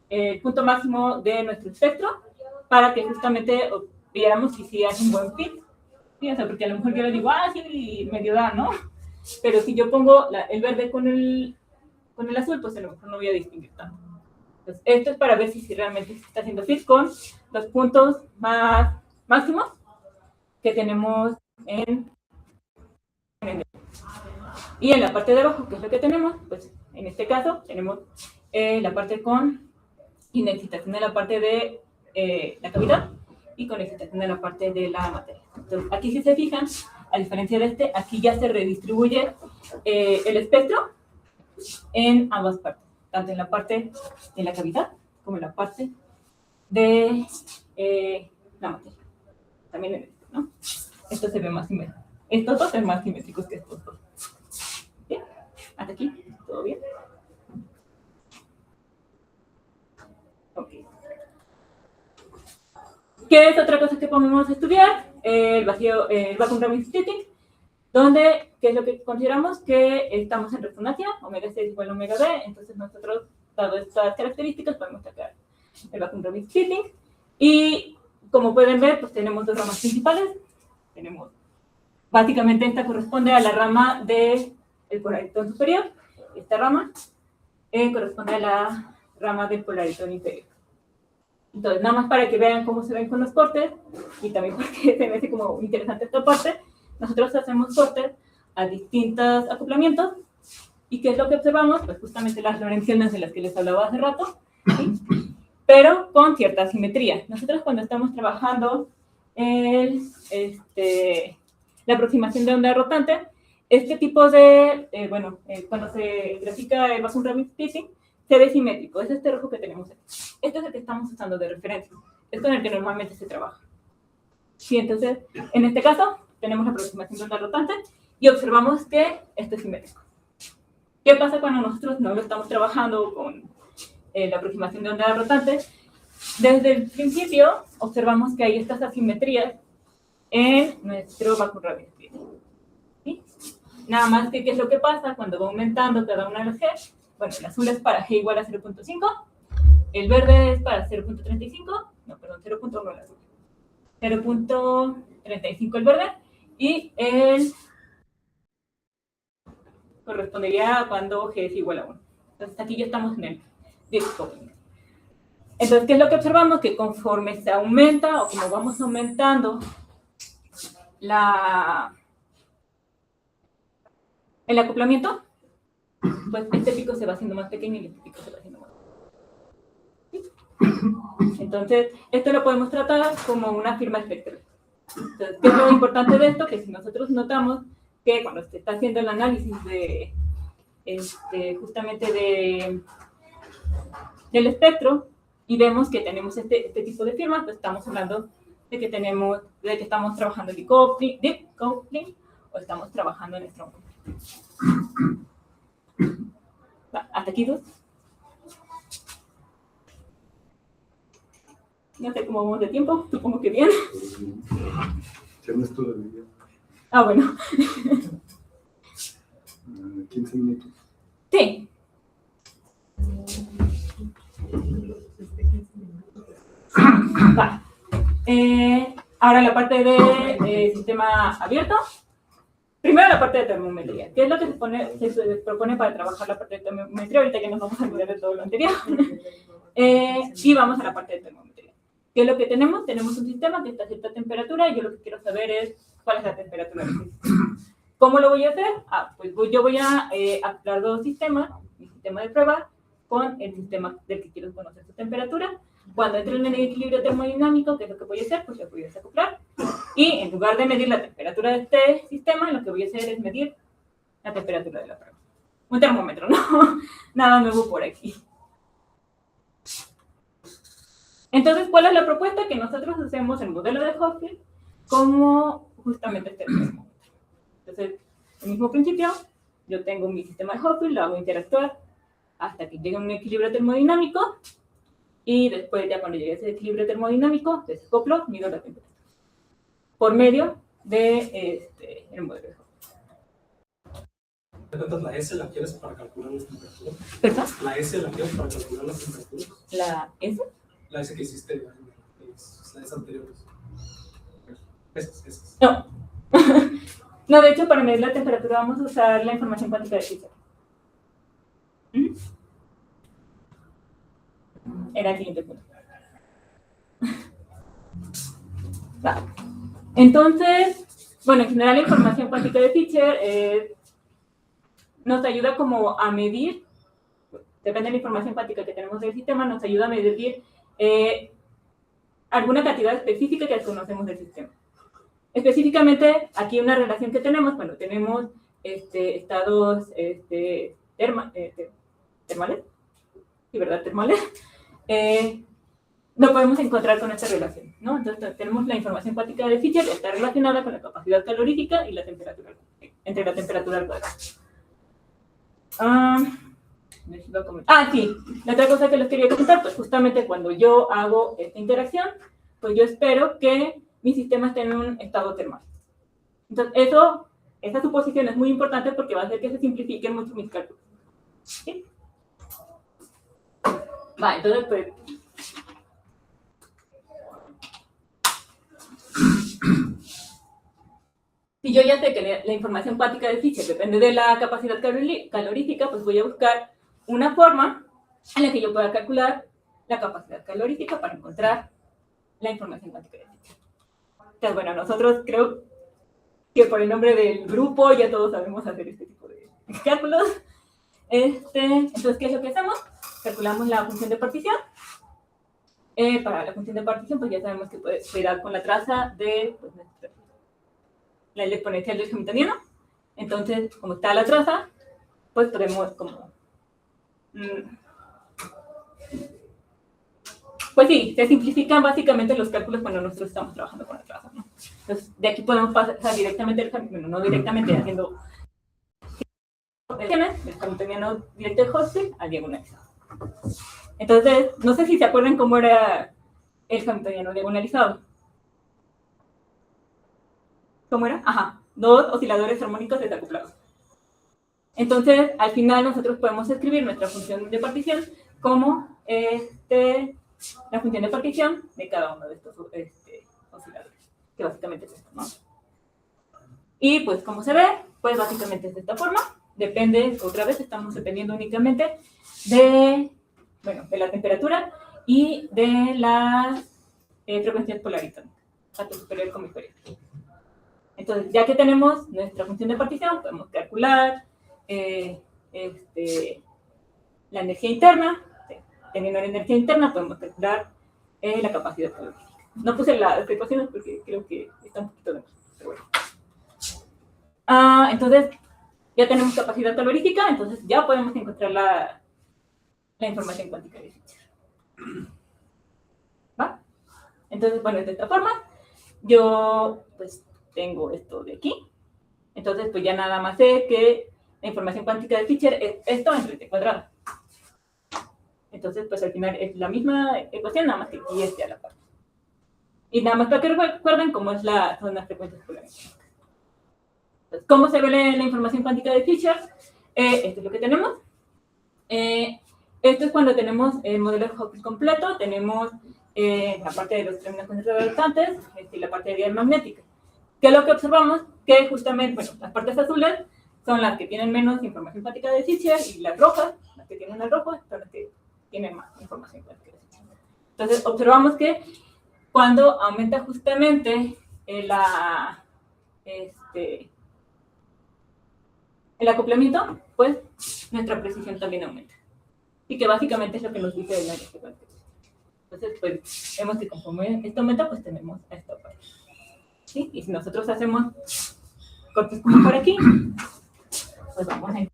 el punto máximo de nuestro espectro para que justamente viéramos si sí hace un buen fit. ¿Sí? O sea, porque a lo mejor yo le digo, sí, medio da, ¿no? Pero si yo pongo el verde con el azul, pues a lo mejor no voy a distinguir tanto. Entonces, esto es para ver si realmente se está haciendo fit con los puntos máximos que tenemos y en la parte de abajo, ¿qué es lo que tenemos? Pues en este caso tenemos la parte con inexcitación de la parte de la cavidad y con excitación de la parte de la materia. Entonces, aquí si se fijan, a diferencia de aquí ya se redistribuye el espectro en ambas partes, tanto en la parte de la cavidad como en la parte de la materia. También en este, ¿no? Esto se ve más simétrico. Estos dos son más simétricos que estos dos. ¿Bien? ¿Hasta aquí? ¿Todo bien? ¿Qué es otra cosa que podemos estudiar? El vacuum rabbit splitting, donde, ¿qué es lo que consideramos? Que estamos en resonancia, omega 6 igual a omega B, entonces nosotros, dado estas características, podemos sacar el vacuum rabbit splitting. Y como pueden ver, pues tenemos dos ramas principales. Tenemos, básicamente esta corresponde a la rama del polaritón superior, esta rama corresponde a la rama del polaritón inferior. Entonces, nada más para que vean cómo se ven con los cortes, y también porque se me hace como interesante esta parte, nosotros hacemos cortes a distintos acoplamientos, y ¿qué es lo que observamos? Pues justamente las lorentzianas de las que les hablaba hace rato, ¿sí? Pero con cierta simetría. Nosotros cuando estamos trabajando la aproximación de onda rotante, este tipo de, cuando se grafica el vacuum rabbit splitting, se ve simétrico. Es este rojo que tenemos aquí. Este es el que estamos usando de referencia. Es con el que normalmente se trabaja. Sí, entonces, en este caso, tenemos la aproximación de onda rotante y observamos que esto es simétrico. ¿Qué pasa cuando nosotros no lo estamos trabajando con la aproximación de onda rotante? Desde el principio, observamos que hay estas asimetrías en nuestro vacuum rabbit splitting. ¿Sí? Nada más que, ¿qué es lo que pasa cuando va aumentando cada una de las G? Bueno, el azul es para G igual a 0.5, el verde es para 0.35, no, perdón, 0.1 el azul, 0.35 el verde, y el correspondería a cuando G es igual a 1. Entonces aquí ya estamos en el decoupling. Entonces, ¿qué es lo que observamos? Que conforme se aumenta, o como vamos aumentando el acoplamiento, pues este pico se va haciendo más pequeño y este pico se va haciendo más pequeño. Entonces, esto lo podemos tratar como una firma espectral. Entonces, ¿qué es lo importante de esto? Que si nosotros notamos que cuando se está haciendo el análisis de justamente del espectro y vemos que tenemos este tipo de firmas, pues estamos hablando de que estamos trabajando en decoupling o estamos trabajando en strong coupling. Hasta aquí dos. No sé cómo vamos de tiempo, supongo que bien. ¿Tienes tú de video? Ah, bueno. 15 minutos. Sí. Va. Ahora la parte de sistema abierto. Primero la parte de termometría. ¿Qué es lo que se propone para trabajar la parte de termometría? Ahorita ya nos vamos a olvidar de todo lo anterior. Y vamos a la parte de termometría. ¿Qué es lo que tenemos? Tenemos un sistema que está a cierta temperatura y yo lo que quiero saber es cuál es la temperatura del sistema. ¿Cómo lo voy a hacer? Pues yo voy a acoplar dos sistemas, mi sistema de prueba con el sistema del que quiero conocer su temperatura. Cuando entre en el equilibrio termodinámico, ¿qué es lo que voy a hacer? Pues lo voy a desacoplar. Y en lugar de medir la temperatura de este sistema, lo que voy a hacer es medir la temperatura de la prueba. Un termómetro, ¿no? Nada nuevo por aquí. Entonces, ¿cuál es la propuesta? Que nosotros hacemos el modelo de Hopfield como justamente este termómetro. Entonces, el mismo principio, yo tengo mi sistema de Hopfield, lo hago interactuar hasta que llegue a un equilibrio termodinámico y después, ya cuando llegue a ese equilibrio termodinámico, desacoplo, mido la temperatura por medio de el modelo de Hopfield. Entonces, ¿la S la quieres para calcular las temperaturas? ¿Perdón? ¿La S la quieres para calcular las temperaturas? ¿La S? La S que hiciste, las S anteriores. Esas. No. No, de hecho, para medir la temperatura vamos a usar la información cuántica de Fischer. Era el siguiente punto. Vale. Entonces, bueno, en general la información cuántica de Fischer nos ayuda como a medir, depende de la información cuántica que tenemos del sistema, nos ayuda a medir alguna cantidad específica que desconocemos del sistema. Específicamente, aquí una relación que tenemos, cuando tenemos estados termales, ¿sí, verdad? Termales, no podemos encontrar con esta relación, ¿no? Entonces, tenemos la información cuántica de Fischer, está relacionada con la capacidad calorífica y la temperatura, entre la temperatura al cuadrado. Sí, la otra cosa que les quería comentar, pues justamente cuando yo hago esta interacción, pues yo espero que mi sistema esté en un estado termal. Entonces, esa suposición es muy importante porque va a hacer que se simplifiquen mucho mis cálculos. ¿Sí? Va, entonces, pues... Si yo ya sé que la información cuántica de Fisher depende de la capacidad calorífica, pues voy a buscar una forma en la que yo pueda calcular la capacidad calorífica para encontrar la información cuántica de Fisher. Entonces, bueno, nosotros creo que por el nombre del grupo ya todos sabemos hacer este tipo de cálculos. Entonces, ¿qué es lo que hacemos? Calculamos la función de partición. Para la función de partición, pues ya sabemos que puede dar con la traza de pues, la exponencial del hamiltoniano. Entonces, como está la traza, pues podemos como... Pues sí, se simplifican básicamente los cálculos cuando nosotros estamos trabajando con la traza, ¿no? Entonces, de aquí podemos pasar directamente, bueno, no directamente haciendo el hamiltoniano directo de Hotspur al diagonalizado. Entonces, no sé si se acuerdan cómo era el hamiltoniano diagonalizado. ¿Cómo era? Ajá, dos osciladores armónicos desacoplados. Entonces, al final nosotros podemos escribir nuestra función de partición como la función de partición de cada uno de estos osciladores, que básicamente es esto, ¿no? Y pues, como se ve, pues básicamente es de esta forma. Depende, otra vez estamos dependiendo únicamente de la temperatura y de las frecuencias polaritónicas, tanto superior como inferior. Entonces, ya que tenemos nuestra función de partición, podemos calcular la energía interna. Teniendo la energía interna, podemos calcular la capacidad calorífica. No puse las ecuaciones porque creo que está un poquito de más, pero bueno. Entonces, ya tenemos capacidad calorífica, entonces ya podemos encontrar la información cuántica de Fisher. ¿Va? Entonces, bueno, de esta forma, yo pues tengo esto de aquí. Entonces, pues ya nada más sé que la información cuántica de Fisher es esto entre t cuadrado. Entonces, pues al final es la misma ecuación, nada más que aquí es ya la parte. Y nada más para que recuerden cómo son las frecuencias polaritónicas. Entonces, ¿cómo se ve la información cuántica de Fisher? Esto es lo que tenemos. Esto es cuando tenemos el modelo de Hopf completo, tenemos la parte de los términos contrarrestantes y la parte de dial magnética. ¿Qué es lo que observamos? Que justamente, bueno, las partes azules son las que tienen menos información cuántica de Fisher y las rojas, las que tienen el rojo, son las que tienen más información cuántica de Fisher. Entonces, observamos que cuando aumenta justamente el acoplamiento, pues nuestra precisión también aumenta. Y que básicamente es lo que nos dice el energía cuántica. Entonces, pues, vemos que conforme esto aumenta, pues tenemos esta parte. ¿Sí? Y si nosotros hacemos cortes como por aquí, pues vamos a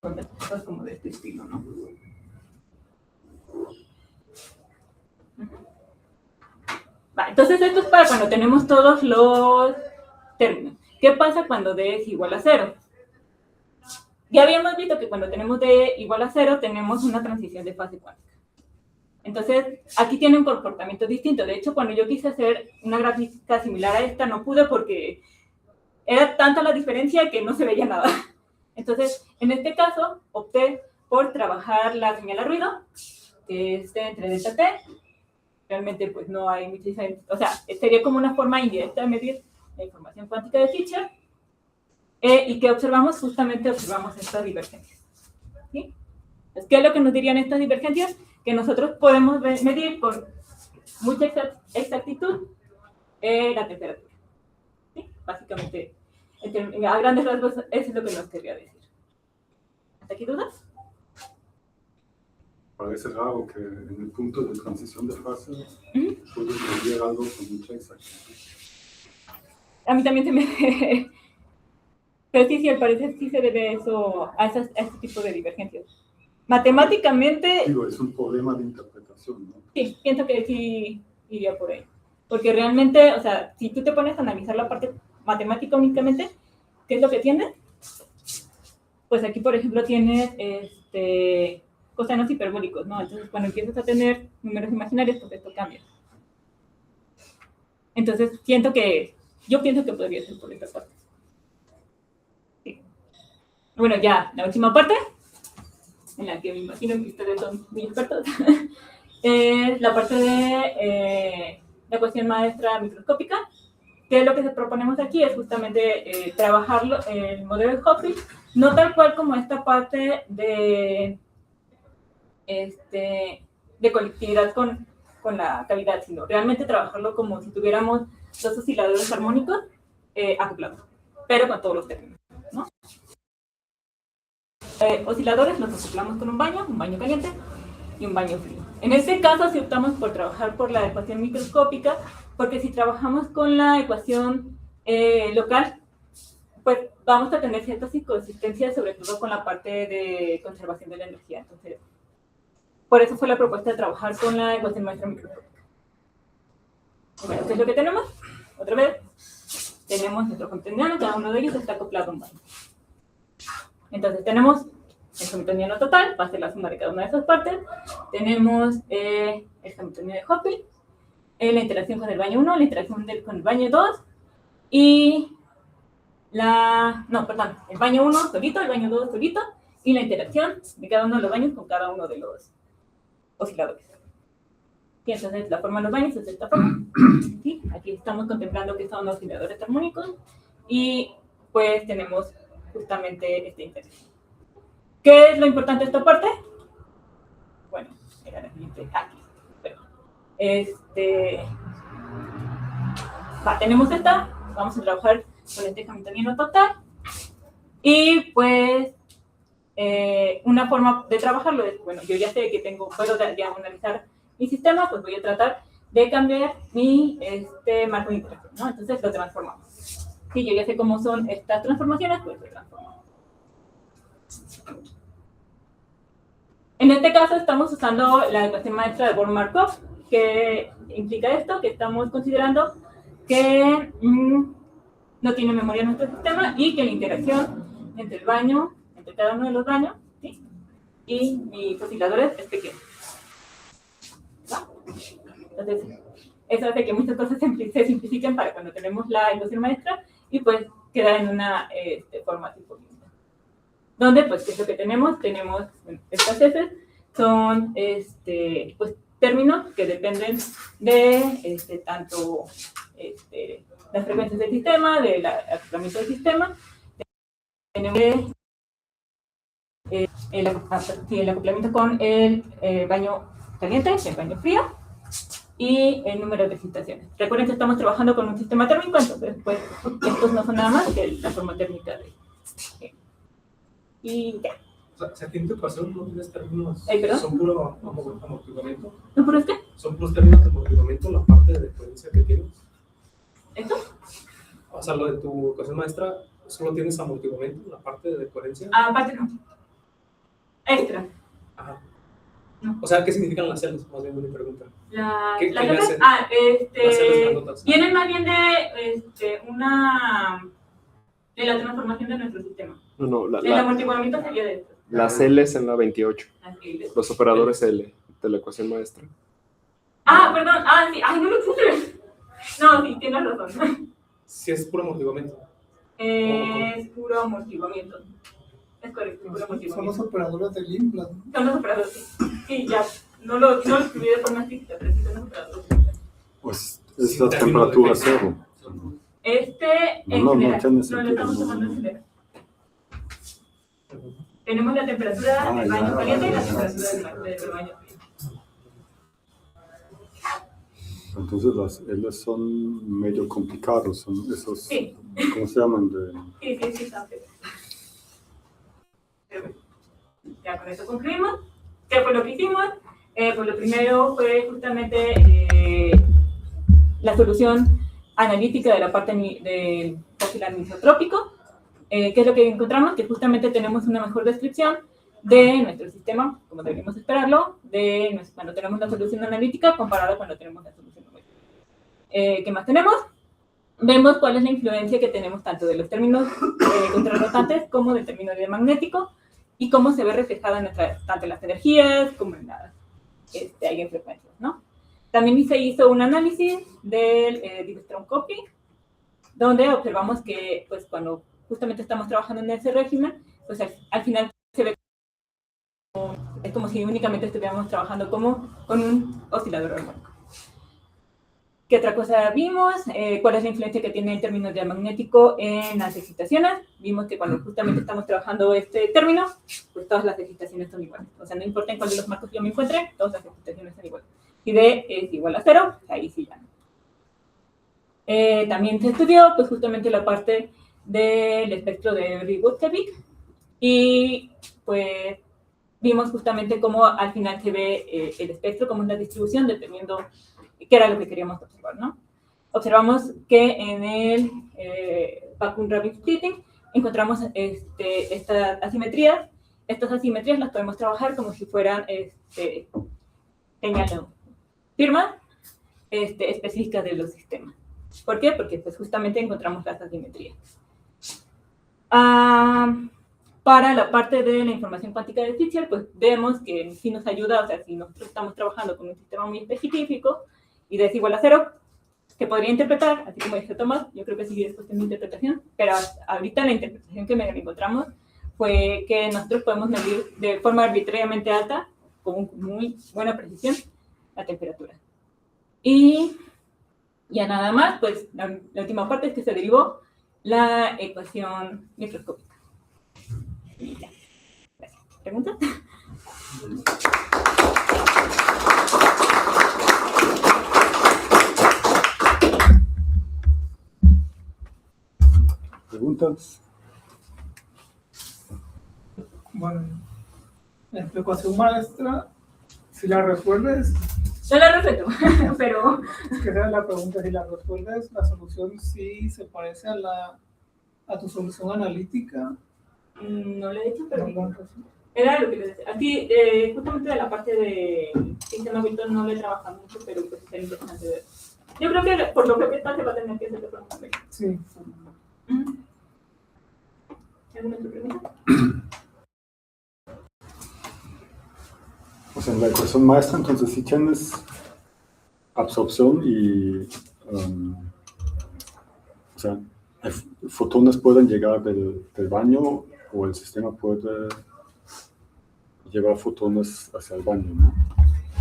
encontrar cosas como de este estilo, ¿no? Va, entonces esto es para cuando tenemos todos los términos. ¿Qué pasa cuando D es igual a 0? Ya habíamos visto que cuando tenemos D igual a 0, tenemos una transición de fase cuántica. Entonces, aquí tiene un comportamiento distinto. De hecho, cuando yo quise hacer una gráfica similar a esta, no pude porque era tanta la diferencia que no se veía nada. Entonces, en este caso, opté por trabajar la señal a ruido, que es entre delta T. Realmente, pues, no hay mucha diferencia. O sea, sería como una forma indirecta de medir la información cuántica de Fisher. Y que observamos, justamente observamos estas divergencias. ¿Sí? Entonces, ¿qué es lo que nos dirían estas divergencias? Que nosotros podemos medir con mucha exactitud la temperatura. ¿Sí? Básicamente, a grandes rasgos, eso es lo que nos quería decir. ¿Hasta aquí dudas? Parece raro que en el punto de transición de fase puedes medir algo con mucha exactitud. A mí también se me... Pero sí, al parecer sí se debe eso a este tipo de divergencias. Matemáticamente... Digo, es un problema de interpretación, ¿no? Sí, pienso que sí iría por ahí. Porque realmente, o sea, si tú te pones a analizar la parte matemática únicamente, ¿qué es lo que tienes? Pues aquí, por ejemplo, tienes cosenos hiperbólicos, ¿no? Entonces, cuando empiezas a tener números imaginarios, pues esto cambia. Entonces, yo pienso que podría ser por esta parte. Sí. Bueno, ya, la última parte, en la que me imagino que ustedes son muy expertos, es la parte de la ecuación maestra microscópica, que lo que proponemos aquí es justamente trabajarlo el modelo de Hopfield, no tal cual como esta parte de colectividad con la cavidad, sino realmente trabajarlo como si tuviéramos dos osciladores armónicos acoplados, pero con todos los términos, ¿no? Osciladores los acoplamos con un baño caliente y un baño frío. En este caso, si optamos por trabajar por la ecuación microscópica, porque si trabajamos con la ecuación local, pues vamos a tener ciertas inconsistencias, sobre todo con la parte de conservación de la energía. Entonces, por eso fue la propuesta de trabajar con la ecuación maestra microscópica. Bueno, ¿qué es lo que tenemos? Otra vez, tenemos nuestro hamiltoniano, cada uno de ellos está acoplado a un baño. Entonces, tenemos el hamiltoniano total, va a ser la suma de cada una de esas partes. Tenemos el hamiltoniano de Hopfield, la interacción con el baño 1, la interacción con el baño 2, y el baño 1 solito, el baño 2 solito, y la interacción de cada uno de los baños con cada uno de los osciladores. Y entonces la forma de los baños es de esta forma. ¿Sí? Aquí estamos contemplando que son osciladores armónicos, y pues tenemos justamente esta interacción. ¿Qué es lo importante de esta parte? Bueno, era la siguiente, aquí. Tenemos esta, vamos a trabajar con este hamiltoniano total, y pues una forma de trabajarlo es, bueno, yo ya sé que puedo ya analizar mi sistema, pues voy a tratar de cambiar mi marco de interacción, ¿no? Entonces lo transformamos. Si yo ya sé cómo son estas transformaciones, pues lo transformamos. En este caso estamos usando la ecuación maestra de Born-Markov, que implica esto, que estamos considerando que no tiene memoria nuestro sistema y que la interacción entre cada uno de los baños, ¿sí?, y mis osciladores es pequeña. Entonces, eso hace que muchas cosas se simplifiquen para cuando tenemos la ecuación maestra, y pues queda en una forma tipo lineal. Donde, pues, ¿qué es lo que tenemos? Tenemos, bueno, estas heces son pues, términos que dependen de tanto las frecuencias del sistema, del acoplamiento del sistema. Tenemos el acoplamiento con el baño caliente, el baño frío, y el número de excitaciones. Recuerden que estamos trabajando con un sistema térmico, entonces pues estos no son nada más que la forma térmica de... Y ya. O sea, aquí en tu ecuación no tienes términos, ¿perdón? son puro amortiguamiento. ¿No por este? Son puros términos de amortiguamiento, la parte de diferencia que tienes. ¿Esto? O sea, lo de tu ecuación maestra, solo tienes amortiguamiento, la parte de coherencia. Ah, aparte no. Extra. Ajá. No. O sea, ¿qué significan las celdas? Más bien una pregunta. ¿Qué le hacen? las celdas grandotas. vienen más bien de la transformación de nuestro sistema. No, El amortiguamiento sería de esto. las L es en la 28, Así es. los operadores L de la ecuación maestra. Perdón. Sí. Ay, no lo puse. No, sí, tienes razón. Si es puro amortiguamiento. Es puro amortiguamiento. Es correcto, puro Son amortiguamiento. los operadores del IMPLAN. Son los operadores. Sí, ya. No lo escribí de forma física, pero sí son los operadores. Pues es la temperatura cero. En No general, tiene lo sentido. estamos tomando en general. Tenemos la temperatura del baño caliente y la temperatura del baño frío. Entonces las L son medio complicados, son esos, Sí. ¿cómo se llaman? Sí, está bien. Pero bueno, ya con eso concluimos. ¿Qué fue lo que hicimos? Pues lo primero fue justamente la solución analítica de la parte del fósil anisotrópico. ¿Qué es lo que encontramos? Que justamente tenemos una mejor descripción de nuestro sistema, como deberíamos esperarlo, cuando tenemos la solución analítica comparado cuando tenemos la solución numérica. ¿Qué más tenemos? Vemos cuál es la influencia que tenemos tanto de los términos contrarrotantes como del término diamagnético, y cómo se ve reflejada tanto en las energías como en las eigenfrecuencias, ¿no? También se hizo un análisis del Div-Strong Copy, donde observamos que pues, cuando justamente estamos trabajando en ese régimen, pues al final se ve es como si únicamente estuviéramos trabajando como con un oscilador armónico. ¿Qué otra cosa vimos? ¿Cuál es la influencia que tiene el término diamagnético en las excitaciones? Vimos que cuando justamente estamos trabajando este término, pues todas las excitaciones son iguales. O sea, no importa en cuál de los marcos yo me encuentre, todas las excitaciones son iguales. Si D es igual a 0, ahí sí ya. También se estudió pues, justamente la parte del espectro de Ribot-Sevig y pues vimos justamente cómo al final se ve el espectro, cómo es la distribución, dependiendo qué era lo que queríamos observar, ¿no? Observamos que en el vacuum rapid splitting encontramos estas asimetrías. Estas asimetrías las podemos trabajar como si fueran señales, firmas específicas de los sistemas. ¿Por qué? Porque pues, justamente encontramos las asimetrías. Para la parte de la información cuántica de Fischer, pues vemos que sí nos ayuda, o sea, si nosotros estamos trabajando con un sistema muy específico y D es igual a 0, que podría interpretar, así como dice Tomás, yo creo que sí es cuestión de interpretación, pero ahorita la interpretación que me encontramos fue que nosotros podemos medir de forma arbitrariamente alta, con muy buena precisión, la temperatura. Y ya nada más, pues la última parte es que se derivó la ecuación microscópica. Y ya. Gracias. ¿Preguntas? ¿Preguntas? Bueno, en tu ecuación maestra, si la resuelves, Yo la respeto, pero es que esa es la pregunta, si la resuelves, la solución sí se parece a tu solución analítica. no le he dicho, pero No, no, sí. era lo que les decía. Aquí, justamente de la parte de sistema virtual no le he trabajado mucho, pero pues sería interesante ver. Yo creo que por lo que está se va a tener que hacer de forma completa. Sí. ¿Alguna otra pregunta? O sea, en la ecuación maestra, entonces sí tienes absorción y, o sea, fotones pueden llegar del baño o el sistema puede llevar fotones hacia el baño, ¿no?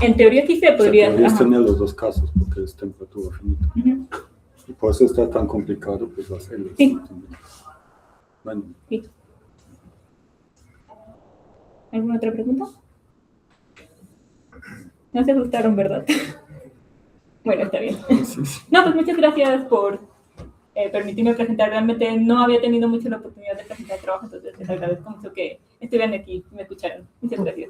En teoría sí se podría. Podrías Ajá. tener los dos casos porque es temperatura finita. Ujú. Y por eso está tan complicado, pues, hacerlo. Sí. Bueno, Sí. ¿Alguna otra pregunta? No se asustaron, ¿verdad? Bueno, está bien. sí, sí. No, pues muchas gracias por permitirme presentar. Realmente no había tenido mucho la oportunidad de presentar trabajo, entonces les agradezco mucho que estuvieran aquí y me escucharon. Muchas gracias.